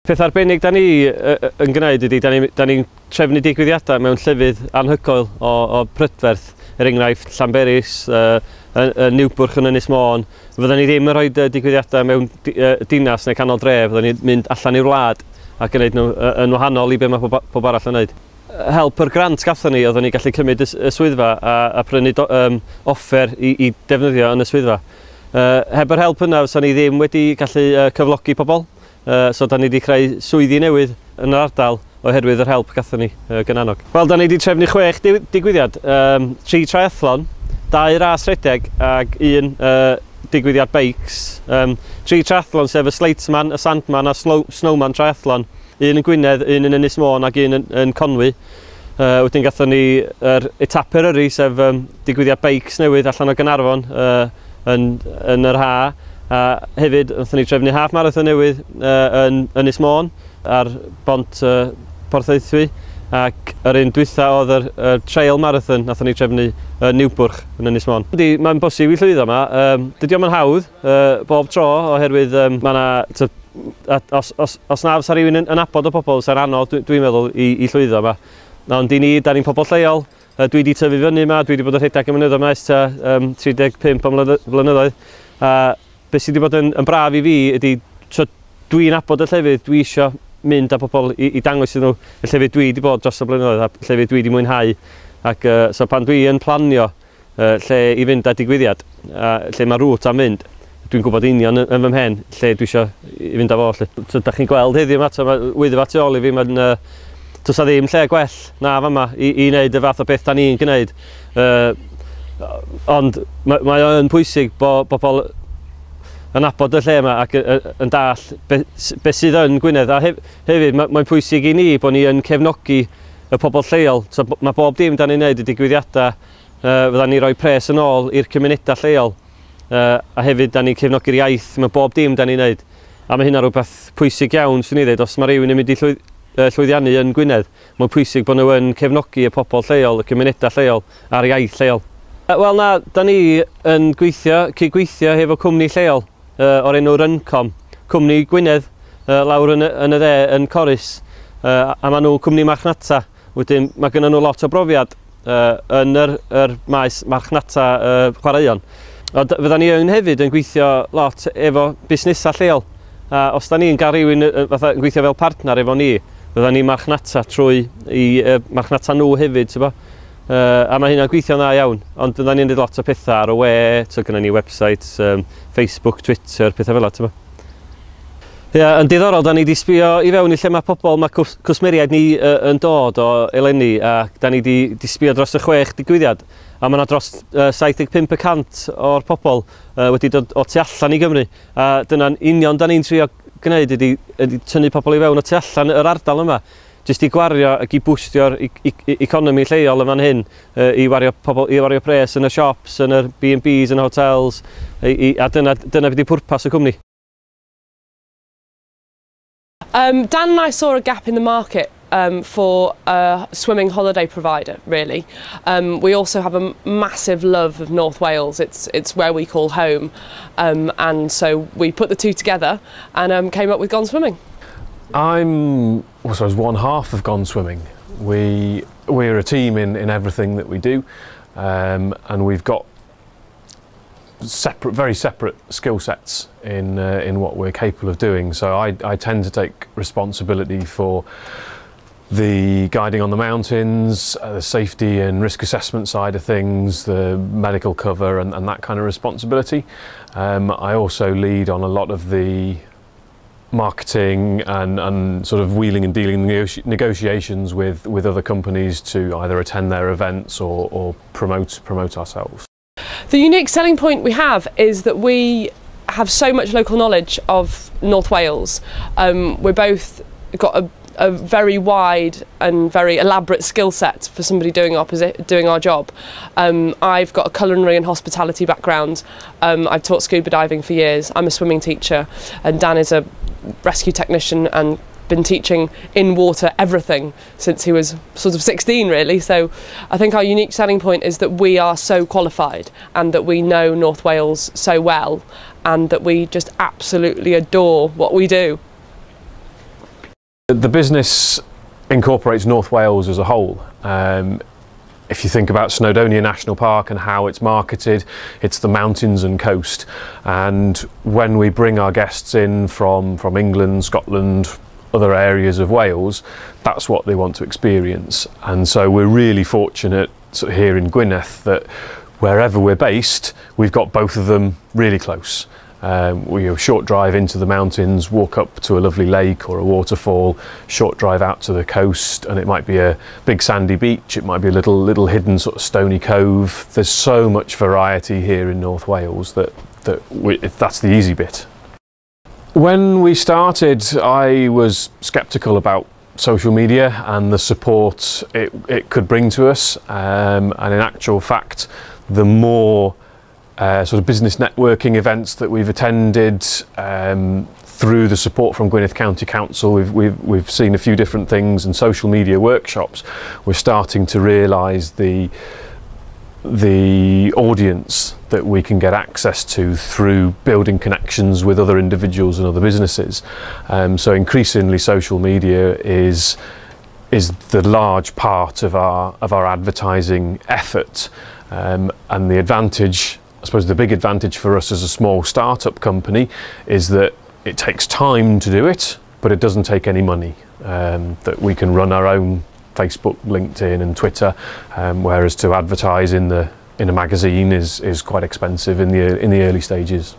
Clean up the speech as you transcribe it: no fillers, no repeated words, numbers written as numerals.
Peth arbennig da ni yn gwneud ydy, da ni'n trefnu digwyddiadau mewn llefydd anhygoel o prydferth, enghraifft Llanberis, Niwbwrch yn Ynys Môn. Fydda ni ddim yn rhoi digwyddiadau mewn dinas neu canol dref, fydda ni'n mynd allan i'r wlad ac yn gwneud nhw yn wahanol i be mae pob arall yn gwneud. Help yr grant gathon ni, oeddwn ni gallu cymryd y swyddfa a prynu offer i defnyddio yn y swyddfa. Heb yr help yna, fysa ni ddim wedi gallu cyflogi pobl. So da ni wedi creu swyddi newydd yn yr ardal oherwydd yr help gathon ni gan annog. Wel, da ni wedi trefnu 6 digwyddiad, 3 triathlon, 2 ras rhedeg ac 1 digwyddiad beics. 3 triathlon sef y Sleitsman, y Sandman a Snowman triathlon. 1 yn Gwynedd, 1 yn Ynys Môn ac 1 yn Conwy. Wedyn gathon ni etap Eryri sef digwyddiad beics newydd allan o Gaernarfon yn yr ha. A hefyd, wnaethon ni trefnu half marathon newydd yn Ynys Môn ar bont Porthaethwy ac yr un dwytha oedd y trail marathon wnaethon ni trefnu Niwbwrch yn Ynys Môn. Mae'n bosib i llwyddo yma. Dydy o'm yn hawdd bob tro oherwydd os na fysa rhywun yn abod o bobl sy'n anodd dwi'n meddwl i llwyddo yma. Ond i ni, da ni'n pobl lleol, dwi wedi tyfu fyny yma, dwi wedi bod yn rhedeg y mynyddoedd yma ers 35 flynyddoedd. Beth sydd wedi bod yn braf i fi ydy, dwi'n abod y llefydd, dwi eisiau mynd â pobl i dangos iddyn nhw y llefydd dwi wedi bod dros y blynyddoedd a llefydd dwi wedi mwynhau. Ac so pan dwi yn planio lle i fynd â digwyddiad, lle mae rŵt am mynd, dwi'n gwybod union yn fy mhen lle dwi eisiau i fynd â fo. So, da chi'n gweld heddiw yma, wyddfa tu ôl i fi, does ddim lle gwell na fama i wneud y fath o beth da ni'n gwneud. Ond mae o'n pwysig bod bobl yn abod y lle yma ac yn dall beth sydd yn Gwynedd. A hefyd, mae'n pwysig i ni bod ni yn cefnogi y pobl lleol. So, mae bob dim da ni'n gwneud y digwyddiadau, fydda ni roi pres yn ôl i'r cymunedau lleol. A hefyd, da ni'n cefnogi'r iaith, mae bob dim da ni'n gwneud. A mae hynna rhywbeth pwysig iawn, swn i ddweud, os mae rhywun yn mynd i llwyddiannu yn Gwynedd, mae'n pwysig bod nhw yn cefnogi y pobl lleol, y cymunedau lleol, a'r iaith lleol. Wel na, da ni yn cydweithio hefo cwmni lleol o'r enw Rhwng, cwmni Gwynedd lawr yn y dde yn Corus, a maen nhw cwmni marchnata. Wedyn mae gennym nhw lot o brofiad yn yr maes marchnata chwaraeon. Fydda ni yn hefyd yn gweithio lot efo busnesau lleol. Os da ni'n cael rhywun yn gweithio fel partner efo ni, fydda ni marchnata trwy i marchnata nhw hefyd. A mae hynna'n gweithio'n dda iawn, ond fydda ni'n dweud lot o pethau ar y we, gyda ni website, Facebook, Twitter, pethau fel yna. Yn diddorol, da ni wedi sbio i fewn i lle mae pobl, mae cwsmeriaid ni yn dod o eleni, a da ni wedi sbio dros y 6 digwyddiad, a mae yna dros 75% o'r pobl wedi dod o tu allan i Gymru. A dyna'n union da ni'n trio gwneud ydy tynnu pobl i fewn o tu allan yr ardal yma. Jyst i gwario ac i bwstio'r economi lleol yma'n hyn, i wario pres yn y shops, yn y B&Bs, yn y hotels, a dyna beth i pwrpas y cwmni. Dan and I saw a gap in the market for a swimming holiday provider, really. We also have a massive love of North Wales. It's where we call home, and so we put the two together and came up with Gone Swimming. I'm, I suppose, one half of Gone Swimming. We're a team in everything that we do, and we've got very separate skill sets in what we're capable of doing. So I tend to take responsibility for the guiding on the mountains, the safety and risk assessment side of things, the medical cover and that kind of responsibility. I also lead on a lot of the marketing and sort of wheeling and dealing negotiations with other companies to either attend their events or promote ourselves. The unique selling point we have is that we have so much local knowledge of North Wales. We're both got a very wide and very elaborate skill set for somebody doing our job. I've got a culinary and hospitality background. I've taught scuba diving for years. I'm a swimming teacher, and Dan is a rescue technician and been teaching in water everything since he was sort of 16, really. So I think our unique selling point is that we are so qualified and that we know North Wales so well and that we just absolutely adore what we do. The business incorporates North Wales as a whole. If you think about Snowdonia National Park and how it's marketed, it's the mountains and coast. And when we bring our guests in from England, Scotland, other areas of Wales, that's what they want to experience. And so we're really fortunate sort of here in Gwynedd that wherever we're based, we've got both of them really close. We have a short drive into the mountains, walk up to a lovely lake or a waterfall, short drive out to the coast, and it might be a big sandy beach, it might be a little hidden sort of stony cove. There's so much variety here in North Wales that's the easy bit. When we started, I was sceptical about social media and the support it could bring to us, and in actual fact, the more sort of business networking events that we've attended through the support from Gwynedd County Council, we've seen a few different things, and social media workshops, we're starting to realise the audience that we can get access to through building connections with other individuals and other businesses. So increasingly social media is the large part of our advertising effort, and the advantage, I suppose the big advantage for us as a small startup company is that it takes time to do it, but it doesn't take any money. That we can run our own Facebook, LinkedIn and Twitter, whereas to advertise in a magazine is quite expensive in the early stages.